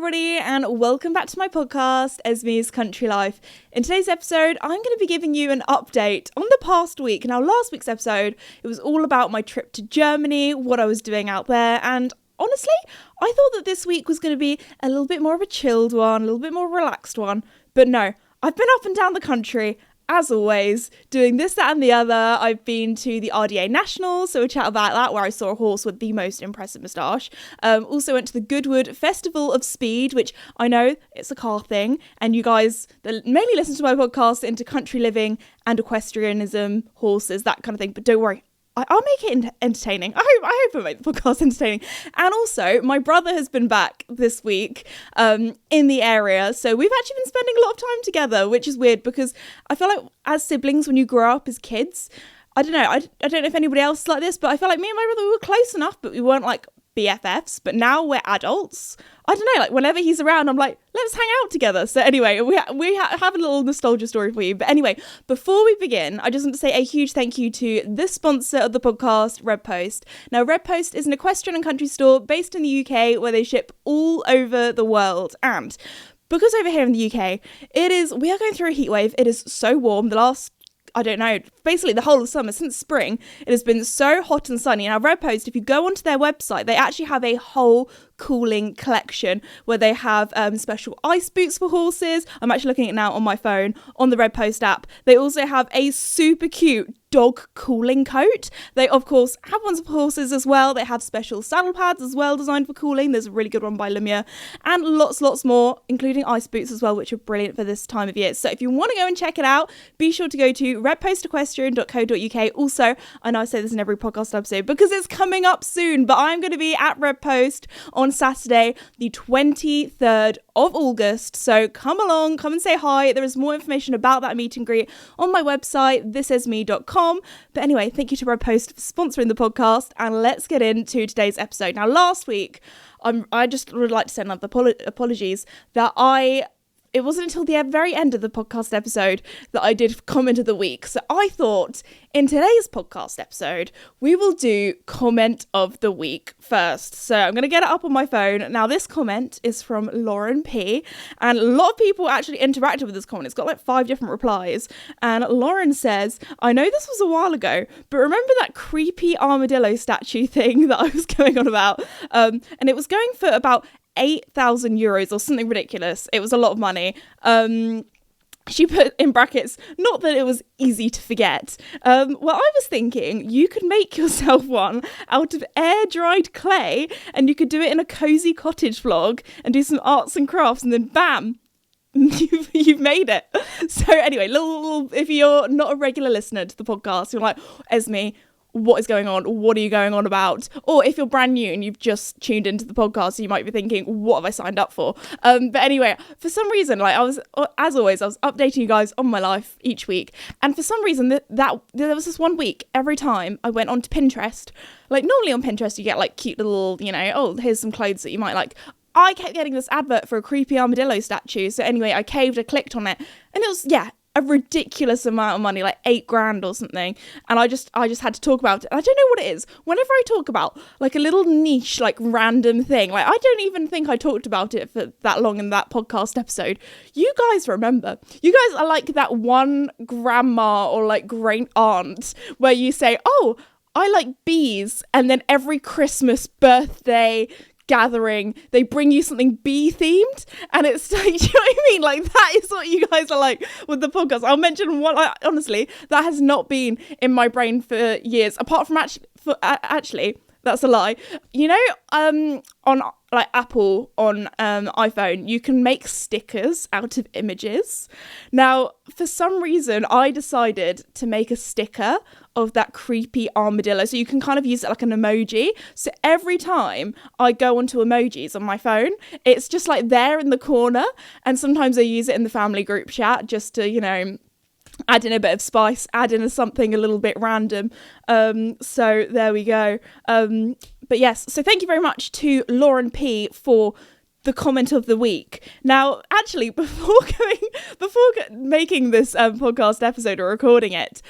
everybody, and welcome back to my podcast, Esme's Country Life. In today's episode, I'm going to be giving you an update on the past week. Now, last week's episode, it was all about my trip to Germany, what I was doing out there, and honestly, I thought that this week was going to be a little bit more of a chilled one, a little bit more relaxed one, but no, I've been up and down the country, as always, doing this, that and the other. I've been to the RDA Nationals, so we'll chat about that, where I saw a horse with the most impressive moustache. Also went to the Goodwood Festival of Speed, which I know it's a car thing, and you guys that mainly listen to my podcast into country living and equestrianism, horses, that kind of thing, but don't worry. I'll make it entertaining. I hope I make the podcast entertaining. And also, my brother has been back this week in the area. So we've actually been spending a lot of time together, which is weird because I feel like as siblings, when you grow up as kids, I don't know. I don't know if anybody else is like this, but I feel like me and my brother, we were close enough, but we weren't like BFFs. But now we're adults. I don't know, like whenever he's around, I'm like, let's hang out together. So anyway, we have a little nostalgia story for you. But anyway, before we begin, I just want to say a huge thank you to the sponsor of the podcast, Red Post. Now, Red Post is an equestrian and country store based in the UK where they ship all over the world. And because over here in the UK, we are going through a heat wave. It is so warm. The last, I don't know, basically the whole of summer, since spring, it has been so hot and sunny. Now, Red Post, if you go onto their website, they actually have a whole cooling collection where they have special ice boots for horses. I'm actually looking at it now on my phone on the Red Post app. They also have a super cute dog cooling coat. They of course have ones for horses as well. They have special saddle pads as well designed for cooling. There's a really good one by Lumia, and lots more, including ice boots as well, which are brilliant for this time of year. So if you want to go and check it out, be sure to go to redpostequestrian.co.uk. Also, I know I say this in every podcast episode because it's coming up soon, but I'm going to be at Red Post on Saturday, the 23rd of August. So come along, come and say hi. There is more information about that meet and greet on my website, thisisme.com. But anyway, thank you to Red Post for sponsoring the podcast, and let's get into today's episode. Now, last week, I just would like to send up apologies that it wasn't until the very end of the podcast episode that I did comment of the week. So I thought in today's podcast episode, we will do comment of the week first. So I'm going to get it up on my phone. Now, this comment is from Lauren P. And a lot of people actually interacted with this comment. It's got like 5 different replies. And Lauren says, I know this was a while ago, but remember that creepy armadillo statue thing that I was going on about? And it was going for about 8,000 euros or something ridiculous. It was a lot of money. She put in brackets, not that it was easy to forget. Well, I was thinking you could make yourself one out of air-dried clay, and you could do it in a cozy cottage vlog and do some arts and crafts, and then bam, you've made it. So anyway, little if you're not a regular listener to the podcast, you're like, Esme, what is going on? What are you going on about? Or if you're brand new and you've just tuned into the podcast, you might be thinking, what have I signed up for? But anyway, for some reason, like as always, I was updating you guys on my life each week. And for some reason, that there was this one week, every time I went onto Pinterest, like normally on Pinterest, you get like cute little, oh, here's some clothes that you might like. I kept getting this advert for a creepy armadillo statue. So anyway, I clicked on it, and it was, a ridiculous amount of money, like $8,000 or something. And I just had to talk about it. I don't know what it is. Whenever I talk about like a little niche, like random thing, like I don't even think I talked about it for that long in that podcast episode. You guys remember. You guys are like that one grandma or like great aunt where you say, oh, I like bees. And then every Christmas, birthday, gathering, they bring you something bee themed, and it's like, do you know what I mean? Like, that is what you guys are like with the podcast. I'll mention one, honestly, that has not been in my brain for years, apart from actually, that's a lie. On like Apple on iPhone, you can make stickers out of images. Now, for some reason, I decided to make a sticker of that creepy armadillo. So you can kind of use it like an emoji. So every time I go onto emojis on my phone, it's just like there in the corner. And sometimes I use it in the family group chat just to, add in a bit of spice, add in something a little bit random. So there we go. But yes, so thank you very much to Lauren P for the comment of the week. Now, actually, before making this podcast episode or recording it,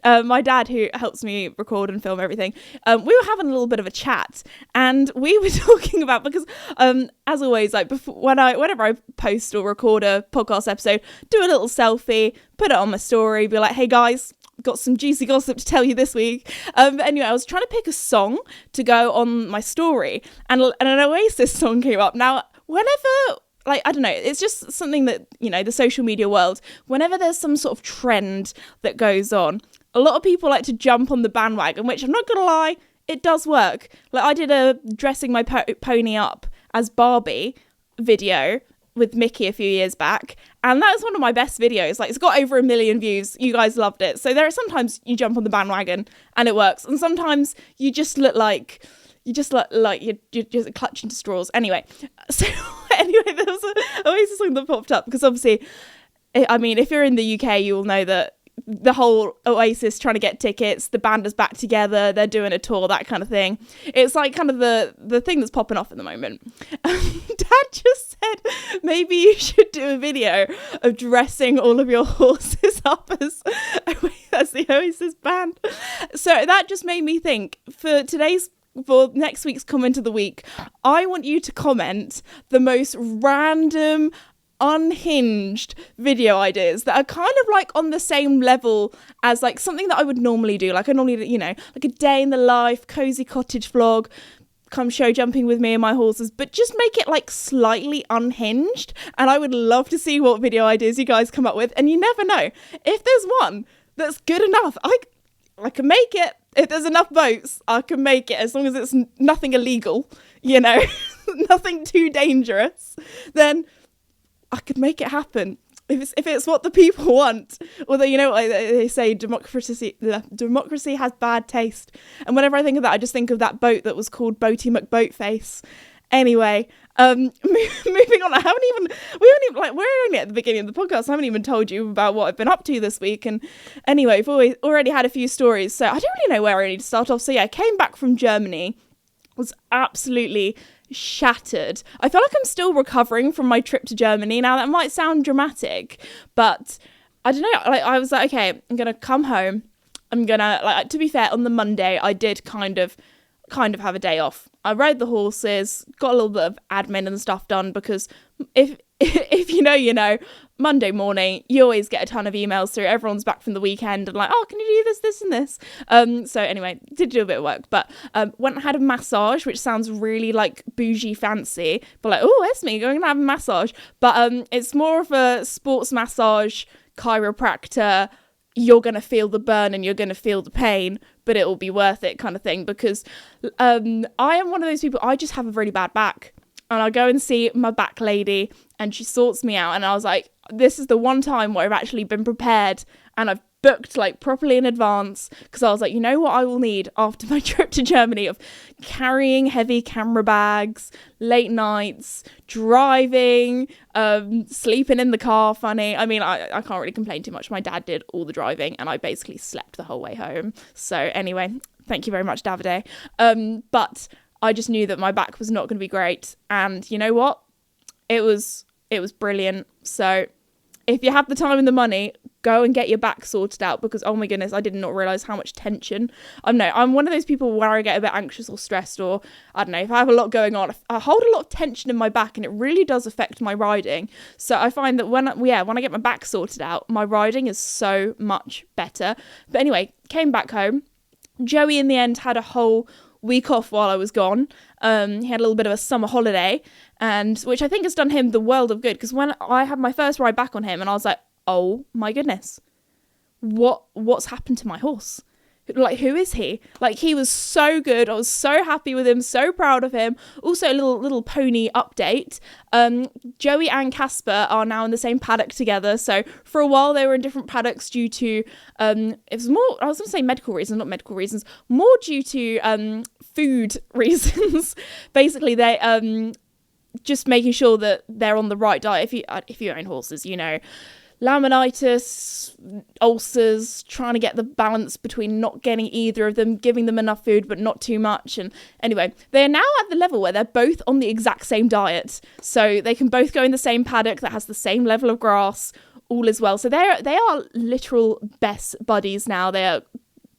my dad, who helps me record and film everything, we were having a little bit of a chat, and we were talking about, because as always, like whenever I post or record a podcast episode, do a little selfie, put it on my story, be like, hey guys, got some juicy gossip to tell you this week. Anyway, I was trying to pick a song to go on my story, and an Oasis song came up. Now, whenever, like, I don't know, it's just something that, you know, the social media world, whenever there's some sort of trend that goes on, a lot of people like to jump on the bandwagon, which I'm not gonna lie, it does work. Like, I did a dressing my pony up as Barbie video with Mickey a few years back, and that was one of my best videos. Like, it's got over 1 million views. You guys loved it. So there are sometimes you jump on the bandwagon and it works, and sometimes you just look like you're just clutching to straws. Anyway, so there was a Oasis song that popped up, because obviously, I mean, if you're in the UK, you will know that the whole Oasis trying to get tickets, the band is back together, they're doing a tour, that kind of thing. It's like kind of the thing that's popping off at the moment. Dad just said maybe you should do a video of dressing all of your horses up as the Oasis band. So that just made me think, for next week's comment of the week, I want you to comment the most random, unhinged video ideas that are kind of like on the same level as like something that I would normally do. Like, I normally, you know, like a day in the life, cozy cottage vlog, come show jumping with me and my horses, but just make it like slightly unhinged. And I would love to see what video ideas you guys come up with. And you never know, if there's one that's good enough, I can make it. If there's enough votes, I can make it, as long as it's nothing illegal, you know, nothing too dangerous, then I could make it happen. If it's what the people want. Although, you know, they say democracy has bad taste. And whenever I think of that, I just think of that boat that was called Boaty McBoatface. Anyway, moving on. We're only at the beginning of the podcast. I haven't even told you about what I've been up to this week. And anyway, we've already had a few stories, so I don't really know where I need to start off. So yeah, I came back from Germany, was absolutely shattered. I feel like I'm still recovering from my trip to Germany. Now, that might sound dramatic, but I don't know. Like, I was like, okay, I'm gonna come home. I'm gonna, like, to be fair, on the Monday I did kind of have a day off. I rode the horses, got a little bit of admin and stuff done, because if you know, you know, Monday morning, you always get a ton of emails through. Everyone's back from the weekend and like, oh, can you do this, this and this? So anyway, did do a bit of work, but went and had a massage, which sounds really like bougie fancy, but like, oh, Esme, going to have a massage. But it's more of a sports massage, chiropractor, you're going to feel the burn and you're going to feel the pain, but it will be worth it kind of thing, because I am one of those people, I just have a really bad back. And I go and see my back lady and she sorts me out. And I was like, this is the one time where I've actually been prepared and I've booked like properly in advance, because I was like, you know what I will need after my trip to Germany, of carrying heavy camera bags, late nights, driving, sleeping in the car, funny. I mean, I can't really complain too much. My dad did all the driving and I basically slept the whole way home. So anyway, thank you very much, Davide. But I just knew that my back was not going to be great. And you know what? It was brilliant. So if you have the time and the money, go and get your back sorted out, because, oh my goodness, I did not realise how much tension. I'm one of those people where I get a bit anxious or stressed, or I don't know, if I have a lot going on, I hold a lot of tension in my back, and it really does affect my riding. So I find that when I get my back sorted out, my riding is so much better. But anyway, came back home. Joey in the end had a whole week off while I was gone. He had a little bit of a summer holiday, and which I think has done him the world of good, because when I had my first ride back on him, and I was like, oh my goodness, what's happened to my horse? Like, who is he? Like, he was so good. I was so happy with him, so proud of him. Also, a little pony update. Joey and Casper are now in the same paddock together. So for a while they were in different paddocks due to it was more, I was going to say medical reasons, not medical reasons, more due to food reasons. Basically, they just making sure that they're on the right diet. If you own horses, you know, laminitis, ulcers, trying to get the balance between not getting either of them, giving them enough food but not too much. And anyway, they're now at the level where they're both on the exact same diet, so they can both go in the same paddock that has the same level of grass. All is well. So they are literal best buddies now. They are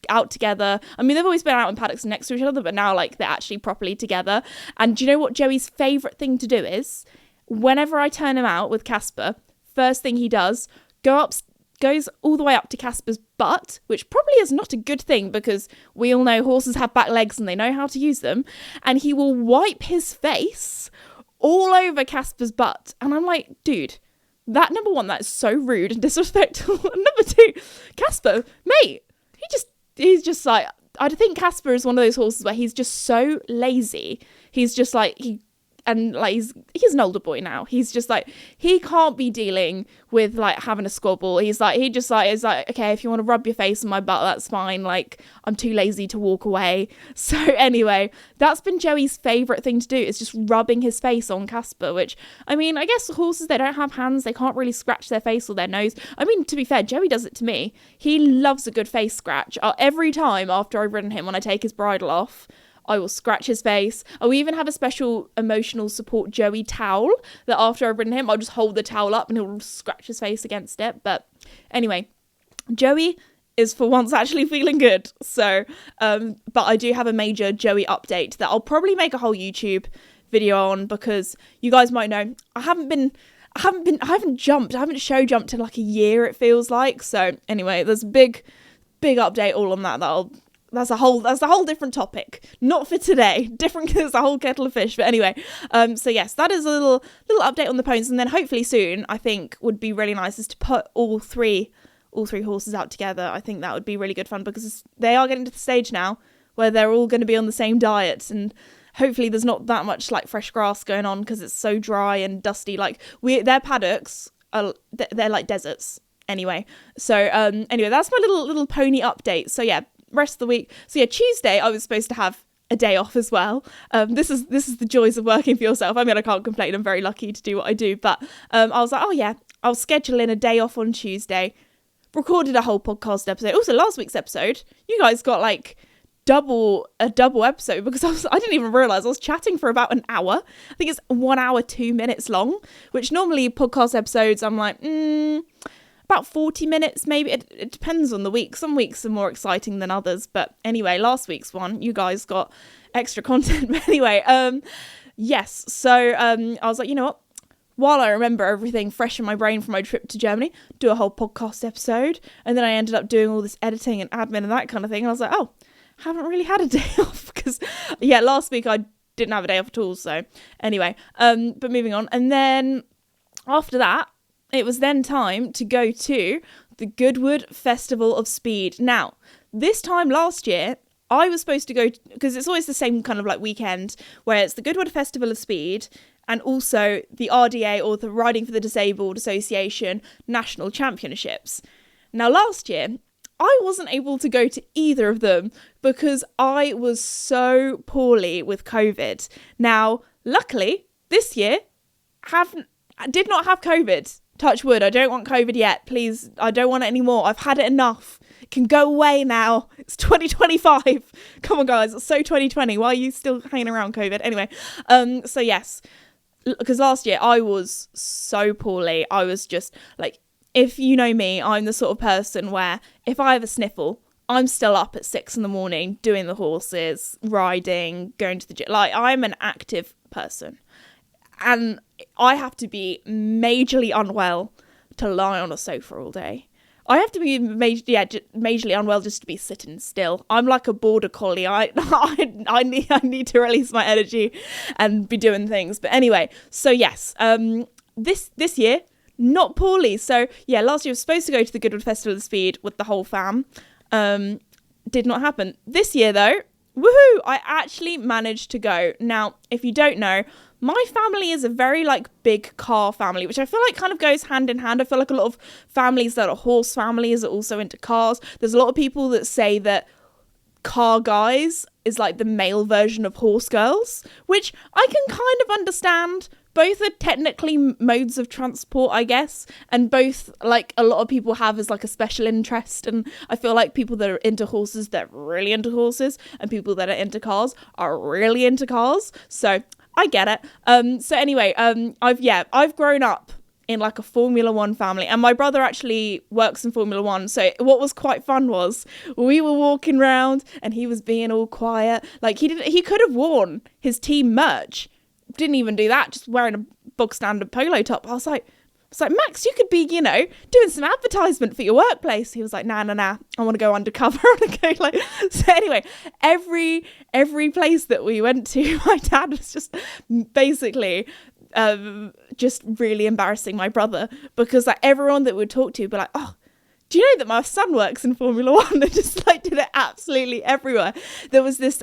out together. I mean, they've always been out in paddocks next to each other, but now like they're actually properly together. And do you know what Joey's favourite thing to do is? Whenever I turn him out with Casper, first thing he does, goes all the way up to Casper's butt, which probably is not a good thing because we all know horses have back legs and they know how to use them, and he will wipe his face all over Casper's butt. And I'm like, dude, that, number one, that is so rude and disrespectful. And number two, Casper, mate, he's just like, I think Casper is one of those horses where he's just so lazy. He's just like, he's an older boy now. He's just like, he can't be dealing with like having a squabble. Is like, okay, if you want to rub your face on my butt, that's fine. Like, I'm too lazy to walk away. So anyway, that's been Joey's favourite thing to do, is just rubbing his face on Casper, which, I mean, I guess horses, they don't have hands. They can't really scratch their face or their nose. I mean, to be fair, Joey does it to me. He loves a good face scratch. Every time after I've ridden him, when I take his bridle off, I will scratch his face. We even have a special emotional support Joey towel that after I've ridden him, I'll just hold the towel up and he'll scratch his face against it. But anyway, Joey is for once actually feeling good. So, but I do have a major Joey update that I'll probably make a whole YouTube video on, because you guys might know I haven't show jumped in like a year, it feels like. So anyway, there's a big update all on that. That's a whole different topic. Not for today. Different, because it's a whole kettle of fish. But anyway, so yes, that is a little update on the ponies. And then hopefully soon, I think would be really nice, is to put all three horses out together. I think that would be really good fun, because they are getting to the stage now where they're all going to be on the same diet, and hopefully there's not that much like fresh grass going on, because it's so dry and dusty. Like their paddocks they're like deserts anyway. So anyway, that's my little pony update. So yeah, rest of the week. So yeah, Tuesday I was supposed to have a day off as well. This is the joys of working for yourself. I mean, I can't complain. I'm very lucky to do what I do. But I was like, oh yeah, I'll schedule in a day off on Tuesday. Recorded a whole podcast episode. Also, last week's episode, you guys got like a double episode, because I didn't even realise I was chatting for about an hour. I think it's 1 hour 2 minutes long, which normally podcast episodes I'm like about 40 minutes maybe. It depends on the week. Some weeks are more exciting than others. But anyway, last week's one, you guys got extra content. But anyway, yes. So I was like, you know what? While I remember everything fresh in my brain from my trip to Germany, do a whole podcast episode. And then I ended up doing all this editing and admin and that kind of thing. And I was like, oh, haven't really had a day off, because yeah, last week I didn't have a day off at all. So anyway, but moving on. And then after that, it was then time to go to the Goodwood Festival of Speed. Now, this time last year, I was supposed to go, because it's always the same kind of like weekend, where it's the Goodwood Festival of Speed and also the RDA, or the Riding for the Disabled Association National Championships. Now, last year, I wasn't able to go to either of them because I was so poorly with COVID. Now, luckily, this year, did not have COVID. Touch wood, I don't want COVID yet. Please, I don't want it anymore. I've had it enough. It can go away now. It's 2025. Come on, guys. It's so 2020. Why are you still hanging around, COVID? Anyway, so yes, because last year I was so poorly. I was just like, if you know me, I'm the sort of person where if I have a sniffle, I'm still up at 6 a.m. doing the horses, riding, going to the gym. Like, I'm an active person. And I have to be majorly unwell to lie on a sofa all day. I have to be majorly unwell just to be sitting still. I'm like a border collie. I need to release my energy and be doing things. But anyway, so yes, this year, not poorly. So yeah, last year I was supposed to go to the Goodwood Festival of Speed with the whole fam. Did not happen. This year though, woohoo! I actually managed to go. Now, if you don't know, my family is a very like big car family, which I feel like kind of goes hand in hand. I feel like a lot of families that are horse families are also into cars. There's a lot of people that say that car guys is like the male version of horse girls, which I can kind of understand, both are technically modes of transport, I guess, and both, like, a lot of people have as like a special interest. And I feel like people that are into horses, they're really into horses, and people that are into cars are really into cars. So I get it. So anyway, I've grown up in like a Formula One family, and my brother actually works in Formula One. So what was quite fun was we were walking around and he was being all quiet. Like, he could have worn his team merch, didn't even do that, just wearing a bog standard polo top. I was like, Max, you could be, you know, doing some advertisement for your workplace. He was like, nah, I want to go undercover. I want to go like. So anyway, every place that we went to, my dad was just basically just really embarrassing my brother, because like everyone that would talk to would be like, oh, do you know that my son works in Formula One? They just like did it absolutely everywhere. There was this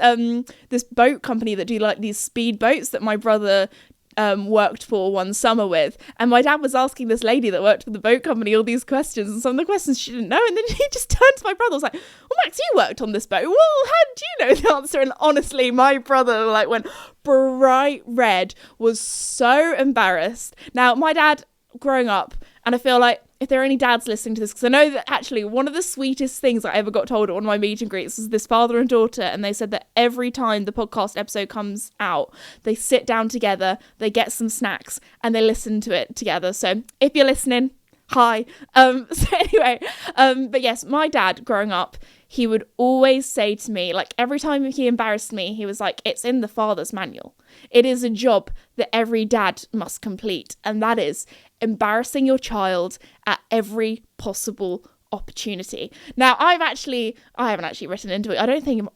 boat company that do like these speed boats that my brother worked for one summer with, and my dad was asking this lady that worked for the boat company all these questions, and some of the questions she didn't know, and then he just turned to my brother and was like, well, Max, you worked on this boat, well, how did you know the answer? And honestly, my brother like went bright red, was so embarrassed. Now, my dad growing up, and I feel like if there are any dads listening to this, because I know that actually one of the sweetest things I ever got told at one of my meet and greets was this father and daughter, and they said that every time the podcast episode comes out, they sit down together, they get some snacks, and they listen to it together. So if you're listening, hi. So anyway, but yes, my dad growing up, he would always say to me, like every time he embarrassed me, he was like, it's in the father's manual. It is a job that every dad must complete, and that is embarrassing your child at every possible opportunity. Now, I haven't actually written into it. I don't think.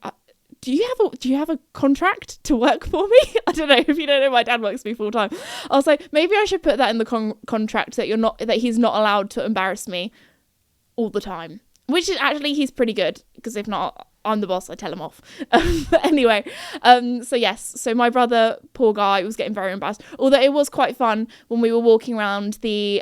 Do you have a contract to work for me? I don't know. If you don't know, my dad works for me full time. I was like, maybe I should put that in the contract that he's not allowed to embarrass me all the time. Which is actually, he's pretty good, because if not, I'm the boss, I tell him off. But anyway, so yes, so my brother, poor guy, was getting very embarrassed. Although it was quite fun when we were walking around the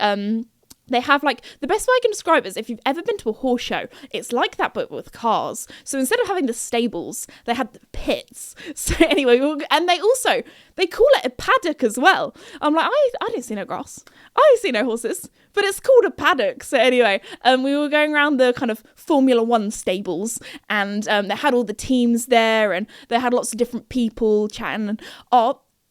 they have, like, the best way I can describe it is if you've ever been to a horse show, it's like that but with cars. So instead of having the stables, they had the pits. So anyway, and they call it a paddock as well. I'm like, I didn't see no grass, I didn't see no horses, but it's called a paddock. So anyway, we were going around the kind of Formula One stables, and they had all the teams there, and they had lots of different people chatting. And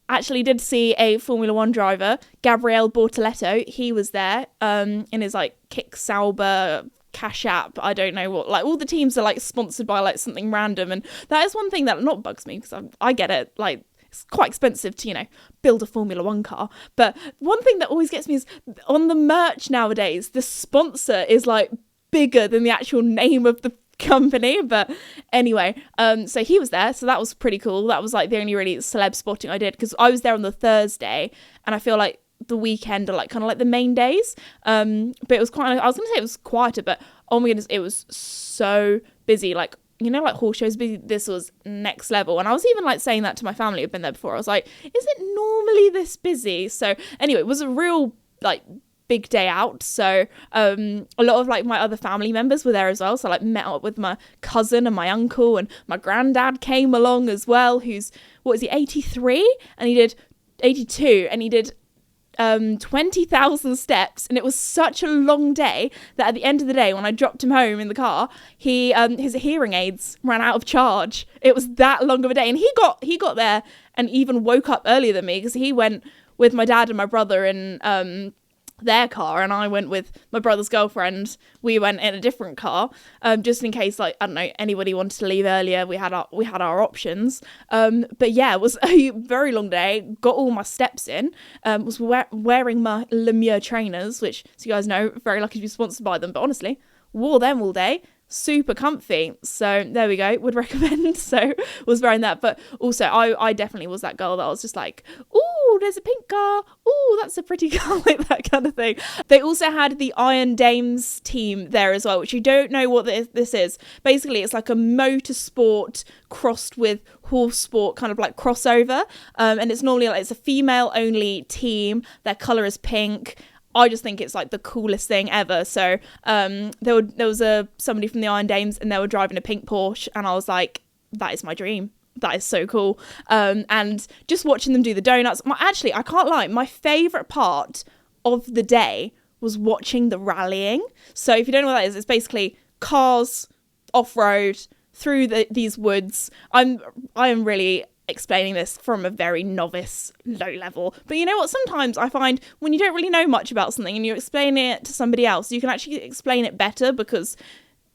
actually did see a Formula One driver, Gabriele Bortoleto. He was there in his like Kick Sauber Cash App. I don't know what, like all the teams are like sponsored by like something random, and that is one thing that not bugs me, because I get it, like it's quite expensive to, you know, build a Formula One car. But one thing that always gets me is on the merch nowadays, the sponsor is like bigger than the actual name of the company. But anyway, so he was there, so that was pretty cool. That was like the only really celeb spotting I did, because I was there on the Thursday, and I feel like the weekend are like kind of like the main days, but it was quite, I was gonna say it was quieter, but oh my goodness, it was so busy. Like, you know, like horse shows busy, this was next level. And I was even like saying that to my family who've been there before. I was like, is it normally this busy? So anyway, it was a real like big day out. So a lot of like my other family members were there as well, so I like met up with my cousin and my uncle, and my granddad came along as well, who's, what is he, 83, and he did 82, and he did 20,000 steps, and it was such a long day that at the end of the day, when I dropped him home in the car, he his hearing aids ran out of charge. It was that long of a day, and he got there and even woke up earlier than me, because he went with my dad and my brother in their car, and I went with my brother's girlfriend. We went in a different car, just in case, like, I don't know, anybody wanted to leave earlier. We had our options. But yeah, it was a very long day. Got all my steps in. Was wearing my Lemieux trainers, which, so you guys know, very lucky to be sponsored by them. But honestly, wore them all day. Super comfy. So there we go, would recommend. So was wearing that. But also I definitely was that girl that I was just like, oh, there's a pink car, oh, that's a pretty car, like that kind of thing. They also had the Iron Dames team there as well, which you don't know what this is. Basically, it's like a motorsport crossed with horse sport, kind of like crossover, and it's normally like, it's a female only team. Their colour is pink. I just think it's like the coolest thing ever. So there was somebody from the Iron Dames, and they were driving a pink Porsche, and I was like, that is my dream. That is so cool. And just watching them do the donuts. Actually, I can't lie. My favourite part of the day was watching the rallying. So if you don't know what that is, it's basically cars off-road through these woods. I am really explaining this from a very novice, low level. But you know what? Sometimes I find when you don't really know much about something and you're explaining it to somebody else, you can actually explain it better because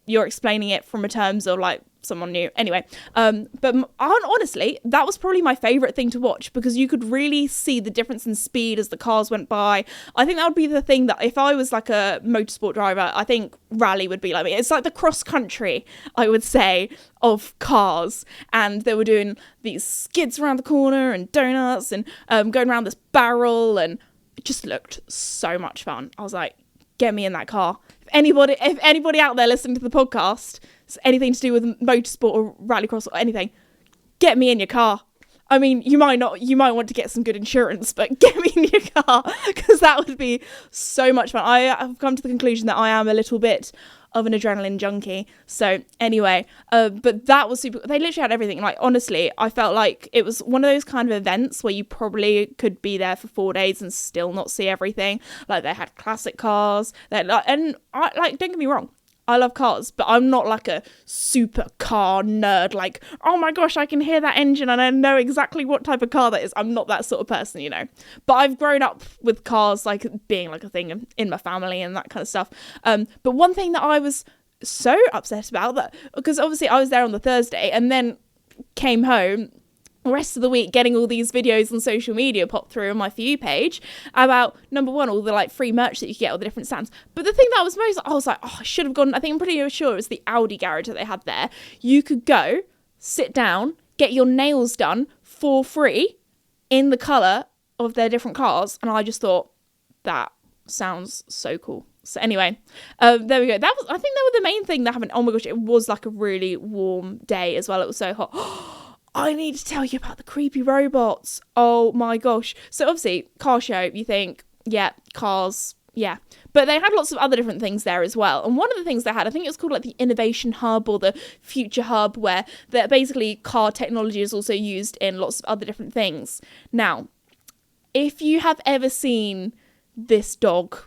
you're explaining it from a terms of like someone new. Anyway, but honestly, that was probably my favourite thing to watch because you could really see the difference in speed as the cars went by. I think that would be the thing that if I was like a motorsport driver, I think rally would be like me. It's like the cross country, I would say, of cars. And they were doing these skids around the corner and donuts and going around this barrel, and it just looked so much fun. I was like, get me in that car. If anybody out there listening to the podcast, anything to do with motorsport or rallycross or anything, get me in your car. I mean, you might want to get some good insurance, but get me in your car because that would be so much fun. I have come to the conclusion that I am a little bit of an adrenaline junkie. So anyway, but that was super. They literally had everything. Like, honestly, I felt like it was one of those kind of events where you probably could be there for 4 days and still not see everything. Like, they had classic cars. And don't get me wrong, I love cars, but I'm not like a super car nerd. Like, oh my gosh, I can hear that engine and I know exactly what type of car that is. I'm not that sort of person, you know. But I've grown up with cars like being like a thing in my family and that kind of stuff. But one thing that I was so upset about, that because obviously I was there on the Thursday and then came home the rest of the week getting all these videos on social media pop through on my For You page about, number one, all the like free merch that you get, all the different stands. But the thing that was most, I was like, oh, I should have gone. I think I'm pretty sure it was the Audi garage that they had there. You could go, sit down, get your nails done for free in the colour of their different cars. And I just thought, that sounds so cool. So anyway, there we go. I think that was the main thing that happened. Oh my gosh, it was like a really warm day as well. It was so hot. I need to tell you about the creepy robots. Oh my gosh. So obviously, car show, you think, yeah, cars, yeah. But they had lots of other different things there as well. And one of the things they had, I think it was called like the Innovation Hub or the Future Hub, where basically car technology is also used in lots of other different things. Now, if you have ever seen this dog,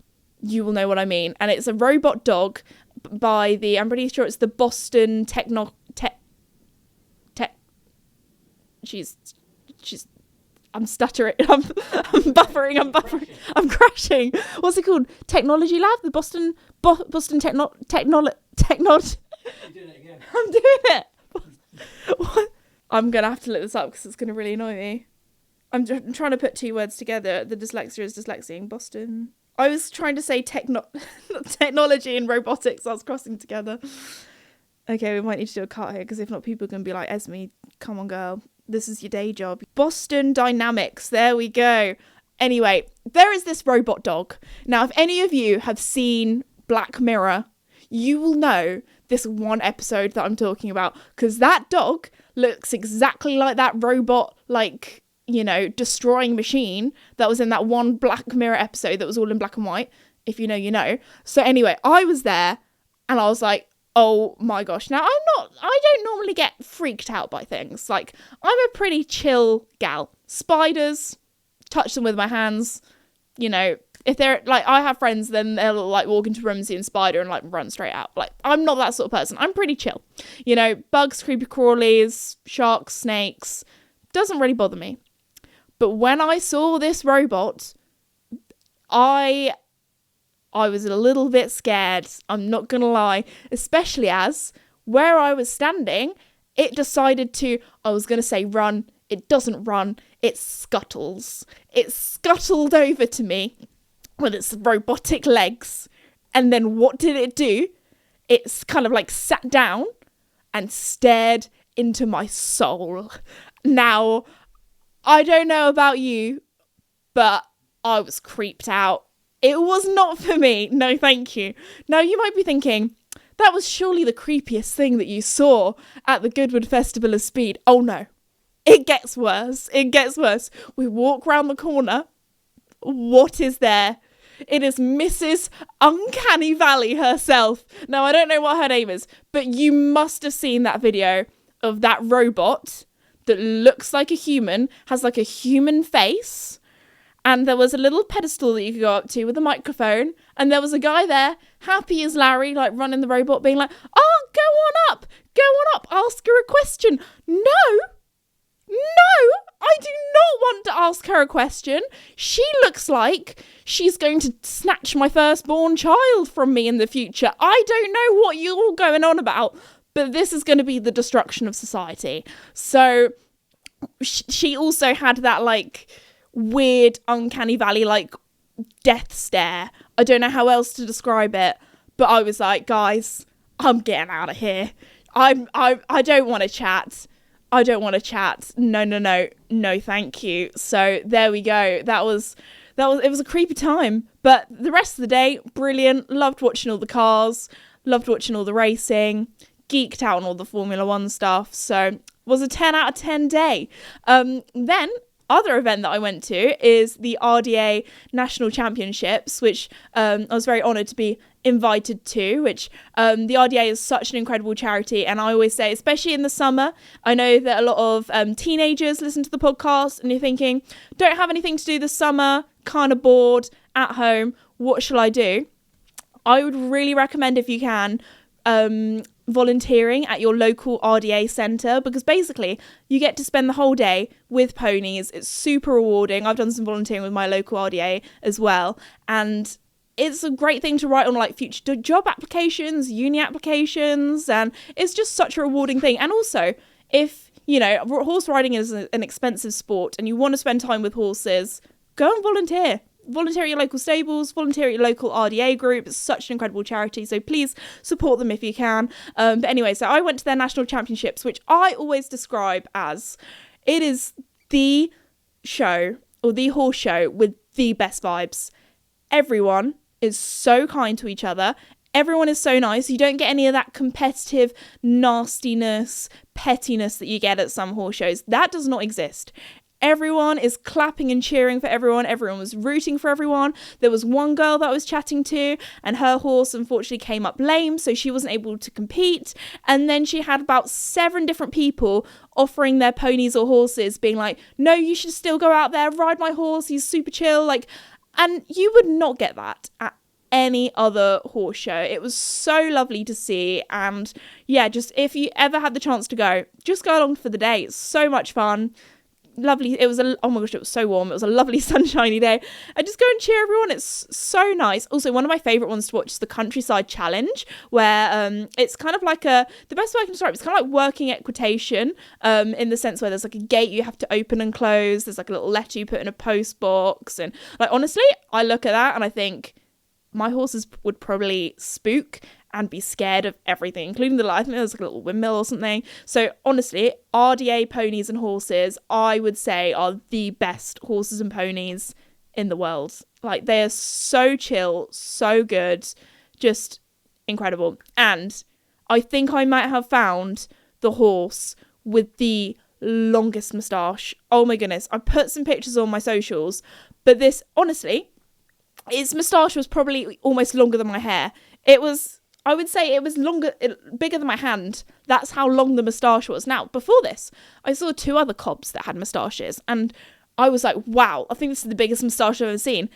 you will know what I mean. And it's a robot dog by I'm pretty sure it's the Boston I'm stuttering. I'm buffering. I'm crashing. What's it called? Technology Lab? The Boston Technology. You're doing it again. I'm doing it. What? I'm going to have to look this up because it's going to really annoy me. I'm trying to put two words together. The dyslexia is dyslexic. Boston. I was trying to say technology and robotics. I was crossing together. Okay, we might need to do a cut here because if not, people are going to be like, Esme, come on, girl. This is your day job. Boston Dynamics. There we go. Anyway, there is this robot dog. Now, if any of you have seen Black Mirror, you will know this one episode that I'm talking about because that dog looks exactly like that robot, like, you know, destroying machine that was in that one Black Mirror episode that was all in black and white. If you know, you know. So anyway, I was there and I was like, oh my gosh. Now, I don't normally get freaked out by things. Like, I'm a pretty chill gal. Spiders, touch them with my hands. You know, if they're, like, I have friends, then they'll, like, walk into a room and see a spider and, like, run straight out. Like, I'm not that sort of person. I'm pretty chill. You know, bugs, creepy crawlies, sharks, snakes. Doesn't really bother me. But when I saw this robot, I was a little bit scared, I'm not gonna lie, especially as where I was standing, it decided to, I was gonna say run, it doesn't run, it scuttles. It scuttled over to me with its robotic legs. And then what did it do? It's kind of like sat down and stared into my soul. Now, I don't know about you, but I was creeped out. It was not for me. No, thank you. Now, you might be thinking, that was surely the creepiest thing that you saw at the Goodwood Festival of Speed. Oh, no. It gets worse. It gets worse. We walk round the corner. What is there? It is Mrs. Uncanny Valley herself. Now, I don't know what her name is, but you must have seen that video of that robot that looks like a human, has like a human face. And there was a little pedestal that you could go up to with a microphone. And there was a guy there, happy as Larry, like running the robot, being like, oh, go on up, ask her a question. No, I do not want to ask her a question. She looks like she's going to snatch my firstborn child from me in the future. I don't know what you're all going on about, but this is going to be the destruction of society. So she also had that like weird uncanny valley like death stare. I don't know how else to describe it, but I was like, guys, I'm getting out of here. I don't want to chat. No, thank you. So there we go. It was a creepy time, but the rest of the day, brilliant. Loved watching all the cars, loved watching all the racing, geeked out on all the Formula One stuff. So was a 10 out of 10 day. Then other event that I went to is the RDA National Championships, which I was very honoured to be invited to, which the RDA is such an incredible charity. And I always say, especially in the summer, I know that a lot of teenagers listen to the podcast and you're thinking, don't have anything to do this summer, kind of bored, at home, what shall I do? I would really recommend, if you can, volunteering at your local RDA centre, because basically you get to spend the whole day with ponies. It's super rewarding. I've done some volunteering with my local RDA as well, and it's a great thing to write on like future job applications, uni applications, and it's just such a rewarding thing. And also, if you know, horse riding is an expensive sport and you want to spend time with horses, go and volunteer at your local stables, volunteer at your local RDA group. It's such an incredible charity, so please support them if you can. But anyway, so I went to their national championships, which I always describe as, it is the show, or the horse show with the best vibes. Everyone is so kind to each other. Everyone is so nice. You don't get any of that competitive nastiness, pettiness that you get at some horse shows. That does not exist. Everyone is clapping and cheering for everyone. Everyone was rooting for everyone. There was one girl that I was chatting to, and her horse unfortunately came up lame, so she wasn't able to compete. And then she had about 7 different people offering their ponies or horses, being like, no, you should still go out there, ride my horse, he's super chill. Like, and you would not get that at any other horse show. It was so lovely to see. And yeah, just if you ever had the chance to go, just go along for the day. It's so much fun. Lovely. It was oh my gosh, it was so warm. It was a lovely sunshiny day. And just go and cheer everyone. It's so nice. Also, one of my favourite ones to watch is the Countryside Challenge, where it's kind of like the best way I can describe it, it's kind of like working equitation, in the sense where there's like a gate you have to open and close. There's like a little letter you put in a post box. And like, honestly, I look at that and I think my horses would probably spook and be scared of everything, including the light. I think there's like a little windmill or something. So honestly, RDA ponies and horses, I would say, are the best horses and ponies in the world. Like, they are so chill, so good, just incredible. And I think I might have found the horse with the longest moustache. Oh my goodness. I put some pictures on my socials, but this, honestly, its moustache was probably almost longer than my hair. I would say it was bigger than my hand. That's how long the moustache was. Now, before this, I saw 2 other cobs that had moustaches, and I was like, wow, I think this is the biggest moustache I've ever seen.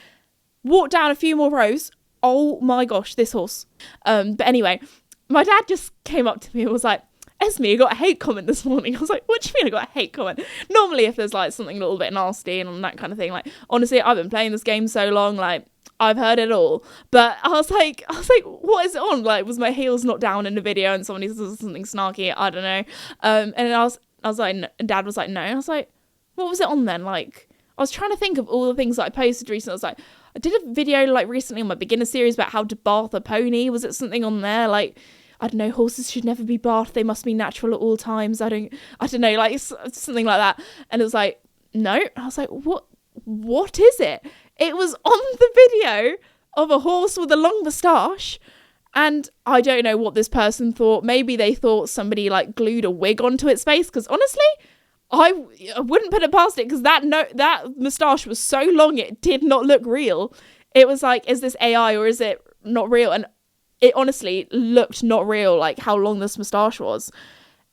Walked down a few more rows. Oh my gosh, this horse. But anyway, my dad just came up to me and was like, Esme, I got a hate comment this morning. I was like, what do you mean I got a hate comment? Normally, if there's like something a little bit nasty and that kind of thing, like, honestly, I've been playing this game so long, like, I've heard it all. But I was like, what is it on? Like, was my heels not down in the video and somebody said something snarky? I don't know. And I was like, no. And Dad was like, no. And I was like, what was it on then? Like, I was trying to think of all the things that I posted recently. I was like, I did a video like recently on my beginner series about how to bath a pony. Was it something on there? Like, I don't know, horses should never be bathed. They must be natural at all times. I don't know, like something like that. And it was like, no. I was like, what is it? It was on the video of a horse with a long moustache, and I don't know what this person thought. Maybe they thought somebody like glued a wig onto its face, because honestly, I wouldn't put it past it, because that moustache was so long it did not look real. It was like, is this AI or is it not real? And it honestly looked not real, like how long this moustache was.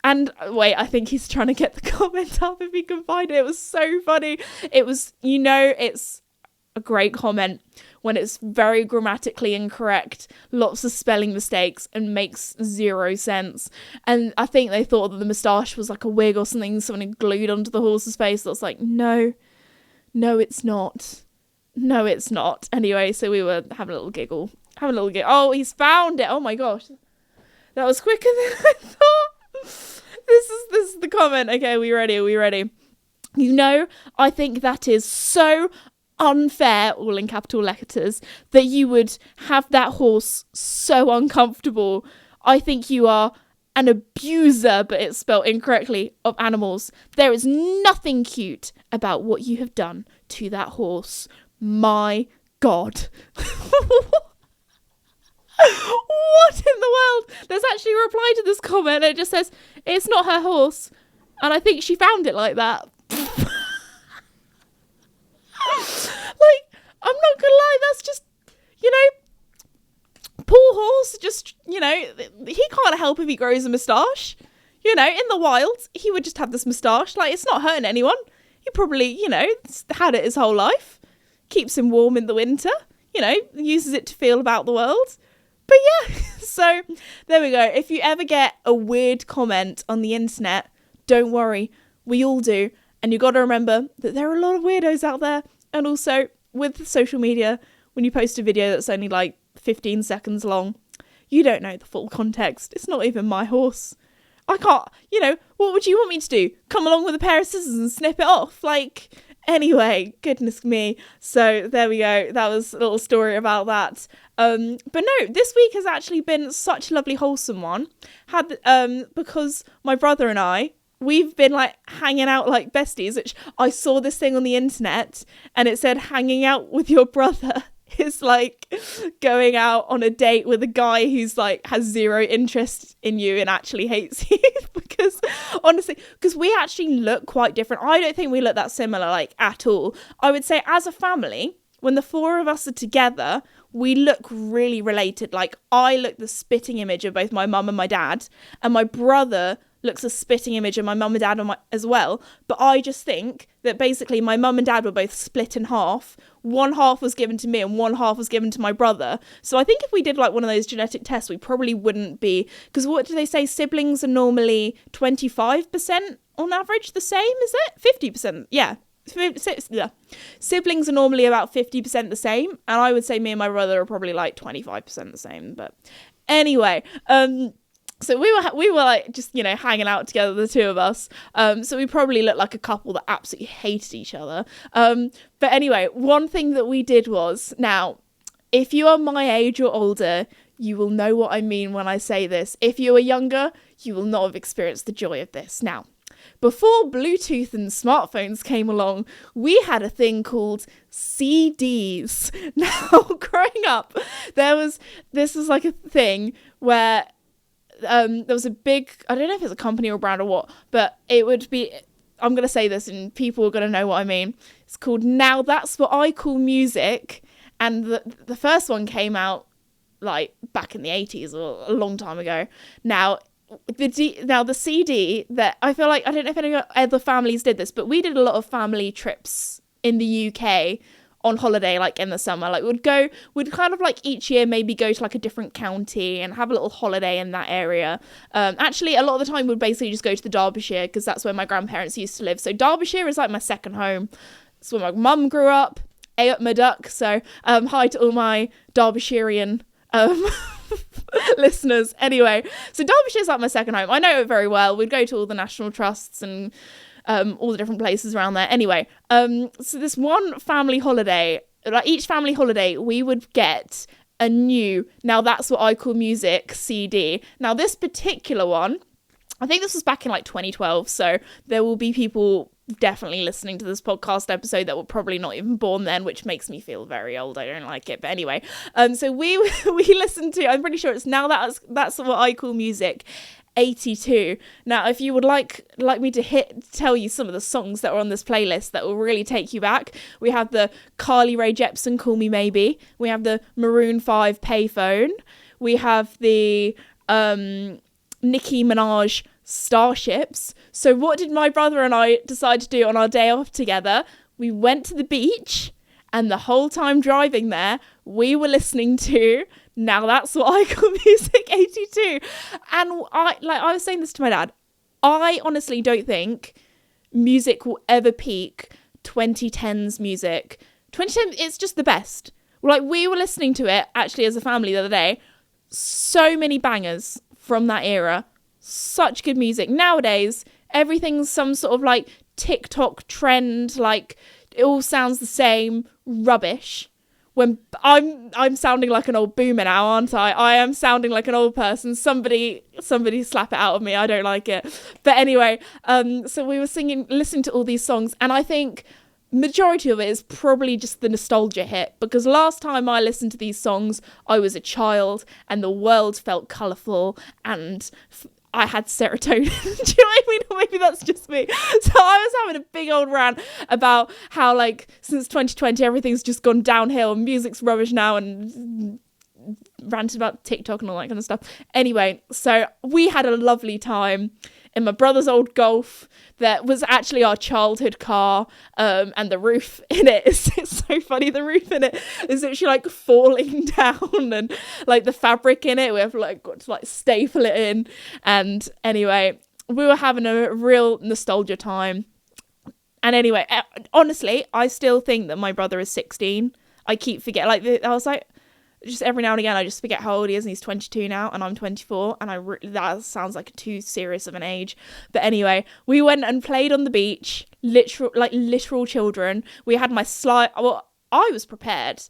And wait, I think he's trying to get the comment up if he can find it. It was so funny. It was, it's a great comment when it's very grammatically incorrect, lots of spelling mistakes, and makes zero sense. And I think they thought that the moustache was like a wig or something, someone had glued onto the horse's face. That's like, no, it's not. No, it's not. Anyway, so we were having a little giggle. Oh, he's found it. Oh my gosh. That was quicker than I thought. This is the comment. Okay, are we ready? I think that is so unfair, all in capital letters, that you would have that horse so uncomfortable. I think you are an abuser, but it's spelled incorrectly, of animals. There is nothing cute about what you have done to that horse. My God. What in the world? There's actually a reply to this comment. It just says, it's not her horse. And I think she found it like that. I'm not gonna lie, that's just, poor horse, just, he can't help if he grows a moustache. In the wild, he would just have this moustache. Like, it's not hurting anyone. He probably, had it his whole life. Keeps him warm in the winter, uses it to feel about the world. But yeah, so there we go. If you ever get a weird comment on the internet, don't worry, we all do. And you got to remember that there are a lot of weirdos out there. And also, with social media, when you post a video that's only like 15 seconds long, you don't know the full context. It's not even my horse. I can't, what would you want me to do? Come along with a pair of scissors and snip it off? Anyway, goodness me. So there we go. That was a little story about that. But no, this week has actually been such a lovely, wholesome one. Because my brother and I, we've been hanging out like besties, which I saw this thing on the internet and it said hanging out with your brother is like going out on a date with a guy who's has zero interest in you and actually hates you. Because honestly, we actually look quite different. I don't think we look that similar at all. I would say as a family, when the four of us are together, we look really related. I look the spitting image of both my mum and my dad, and my brother looks a spitting image of my mum and dad as well. But I just think that basically my mum and dad were both split in half. One half was given to me and one half was given to my brother. So I think if we did one of those genetic tests, we probably wouldn't be, because what do they say? Siblings are normally 25% on average the same, is it? 50%, yeah. Siblings are normally about 50% the same, and I would say me and my brother are probably 25% the same. But anyway, so we were just hanging out together, the two of us. So we probably looked like a couple that absolutely hated each other. But anyway, one thing that we did was, now, if you are my age or older, you will know what I mean when I say this. If you are younger, you will not have experienced the joy of this. Now, before Bluetooth and smartphones came along, we had a thing called CDs. Now, growing up, this was a thing where there was a big, I don't know if it's a company or a brand or what, but it would be, I'm going to say this and people are going to know what I mean. It's called Now That's What I Call Music. And the first one came out back in the 80s or a long time ago. Now the CD that I feel I don't know if any other families did this, but we did a lot of family trips in the UK on holiday, in the summer. We'd kind of each year maybe go to a different county and have a little holiday in that area. Actually, a lot of the time we'd basically just go to the Derbyshire, because that's where my grandparents used to live. So Derbyshire is my second home. It's where my mum grew up, up my duck. So hi to all my Derbyshirean listeners. Anyway, so Derbyshire's my second home. I know it very well. We'd go to all the national trusts and all the different places around there. Anyway, so this one family holiday, each family holiday, we would get a new Now That's What I Call Music CD. Now, this particular one, I think this was back in 2012, so there will be people definitely listening to this podcast episode that were probably not even born then, which makes me feel very old. I don't like it, but anyway, so we listened to, I'm pretty sure it's Now That's What I Call Music 82. Now, if you would like me to tell you some of the songs that are on this playlist that will really take you back, we have the Carly Rae Jepsen Call Me Maybe, we have the Maroon 5 Payphone, we have the Nicki Minaj Starships. So what did my brother and I decide to do on our day off together? We went to the beach, and the whole time driving there, we were listening to Now That's What I Call Music 82. And I was saying this to my dad, I honestly don't think music will ever peak 2010s music. 2010, it's just the best. Like, we were listening to it actually as a family the other day. So many bangers from that era. Such good music. Nowadays, everything's some sort of like TikTok trend, like it all sounds the same, rubbish. When I'm sounding like an old boomer now, aren't I? I am sounding like an old person. Somebody slap it out of me. I don't like it. But anyway, so we were listening to all these songs, and I think majority of it is probably just the nostalgia hit, because last time I listened to these songs, I was a child and the world felt colourful and I had serotonin. Do you know what I mean? Or maybe that's just me. So I was having a big old rant about how, like, since 2020 everything's just gone downhill and music's rubbish now, and ranted about TikTok and all that kind of stuff. Anyway, so we had a lovely time in my brother's old Golf that was actually our childhood car, and the roof in it is it's so funny. The roof in it is actually like falling down, and like the fabric in it, we have like got to like staple it in. And anyway, we were having a real nostalgia time. And anyway, honestly, I still think that my brother is 16. I keep forgetting. Like, I was like, just every now and again, I just forget how old he is, and he's 22 now, and I'm 24, and that sounds like too serious of an age. But anyway, we went and played on the beach, literal children. We had my slide. Well, I was prepared,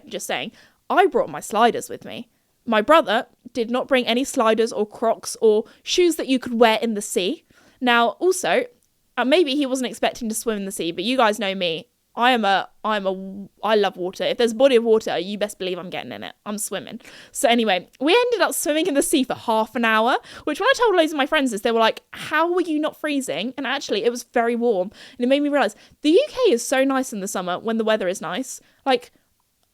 just saying. I brought my sliders with me. My brother did not bring any sliders or Crocs or shoes that you could wear in the sea. Now, also, maybe he wasn't expecting to swim in the sea, but you guys know me. I love water. If there's a body of water, you best believe I'm getting in it. I'm swimming. So anyway, we ended up swimming in the sea for half an hour, which when I told loads of my friends this, they were like, how were you not freezing? And actually, it was very warm. And it made me realise the UK is so nice in the summer when the weather is nice. Like,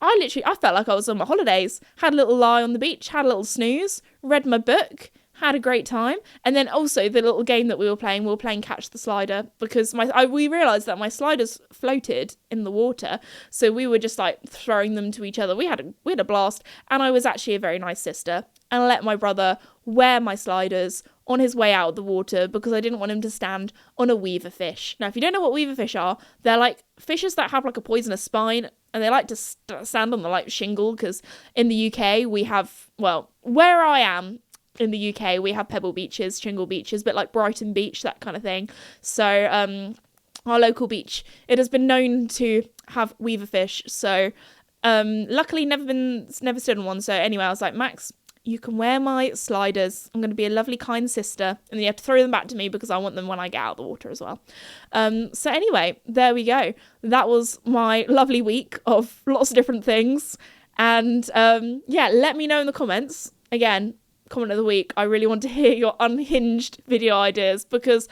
I felt like I was on my holidays. Had a little lie on the beach, had a little snooze, read my book, had a great time. And then also the little game that we were playing Catch the Slider, because we realised that my sliders floated in the water, so we were just like throwing them to each other. We had a blast, and I was actually a very nice sister and let my brother wear my sliders on his way out of the water because I didn't want him to stand on a weaver fish. Now, if you don't know what weaver fish are, they're like fishes that have like a poisonous spine, and they like to stand on the like shingle, because in the UK we have, well, where I am in the UK, we have pebble beaches, shingle beaches, but like Brighton Beach, that kind of thing. So our local beach, it has been known to have weaver fish. So luckily never stood on one. So anyway, I was like, Max, you can wear my sliders. I'm going to be a lovely, kind sister. And then you have to throw them back to me because I want them when I get out of the water as well. So anyway, there we go. That was my lovely week of lots of different things. And yeah, let me know in the comments. Again, comment of the week, I really want to hear your unhinged video ideas, because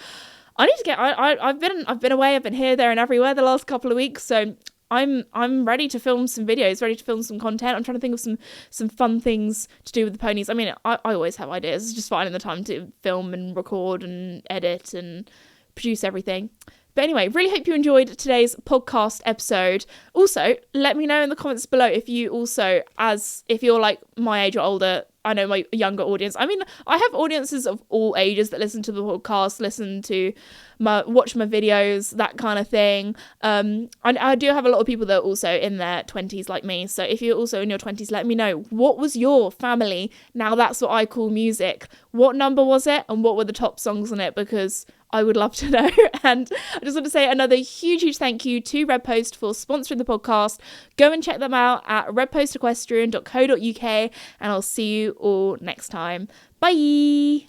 I need to get I've been away, I've been here, there and everywhere the last couple of weeks, so I'm ready to film some videos, ready to film some content. I'm trying to think of some fun things to do with the ponies. I mean, I always have ideas, it's just finding the time to film and record and edit and produce everything. But anyway, really hope you enjoyed today's podcast episode. Also, let me know in the comments below if you also, if you're like my age or older. I know my younger audience. I mean, I have audiences of all ages that listen to the podcast, watch my videos, that kind of thing. I do have a lot of people that are also in their 20s like me. So if you're also in your 20s, let me know, what was your family Now That's What I Call Music? What number was it? And what were the top songs on it? Because I would love to know. And I just want to say another huge thank you to Red Post for sponsoring the podcast. Go and check them out at redpostequestrian.co.uk, and I'll see you all next time. Bye.